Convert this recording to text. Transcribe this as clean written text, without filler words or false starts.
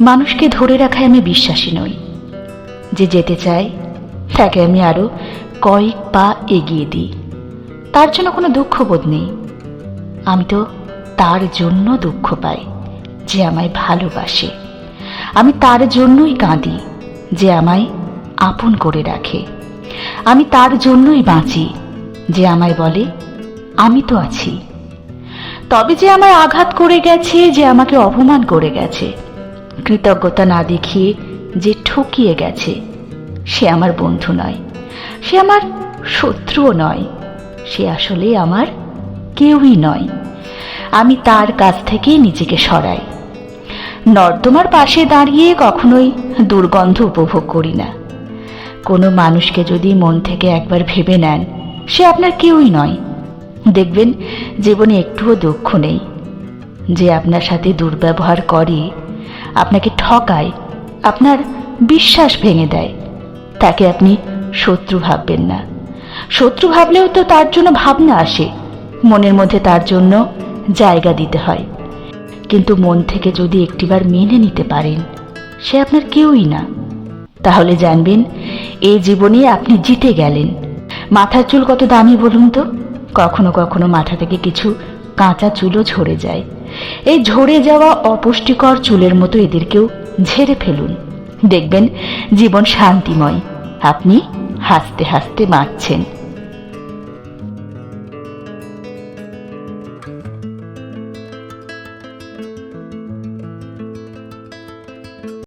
মানুষকে ধরে রাখায় আমি বিশ্বাসী নই। যে যেতে চায় তাকে আমি আরো কয়েক পা এগিয়ে দিই। তার জন্য কোনো দুঃখবোধ নেই। আমি তো তার জন্য দুঃখ পাই যে আমায় ভালোবাসে। আমি তার জন্যই কাঁদি যে আমায় আপন করে রাখে। আমি তার জন্যই বাঁচি যে আমায় বলে আমি তো আছি। তবে যে আমায় আঘাত করে গেছে, যে আমাকে অপমান করে গেছে, কৃতজ্ঞতা না দেখিয়ে যে ঠকিয়ে গেছে, সে আমার বন্ধু নয়, সে আমার শত্রুও নয়, সে আসলে আমার কেউই নয়। আমি তার কাছ থেকে নিজেকে সরাই। নর্দমার পাশে দাঁড়িয়ে কখনোই দুর্গন্ধ উপভোগ করি না। কোনো মানুষকে যদি মন থেকে একবার ভেবে নেন, সে আপনার কেউই নয়। দেখবেন জীবনে একটুও দুঃখ নেই। যে আপনার সাথে দুর্ব্যবহার করে, আপনাকে ঠকায়, আপনার বিশ্বাস ভেঙে দেয়, তাকে আপনি শত্রু ভাববেন না। শত্রু ভাবলেও তো তার জন্য ভাবনা আসে, মনের মধ্যে তার জন্য জায়গা দিতে হয়। কিন্তু মন থেকে যদি একটিবার মেনে নিতে পারেন সে আপনার কেউই না, তাহলে জানবেন এই জীবনে আপনি জিতে গেলেন। মাথার চুল কত দামি বলুন তো? কখনো কখনো মাথা থেকে কিছু কাঁচা চুলও ঝরে যায়। এই ঝরে যাওয়া অপুষ্টিকর চুলের মতো এদেরকেও ঝেড়ে ফেলুন। দেখবেন জীবন শান্তিময়। আপনি হাসতে হাসতে বাঁচছেন।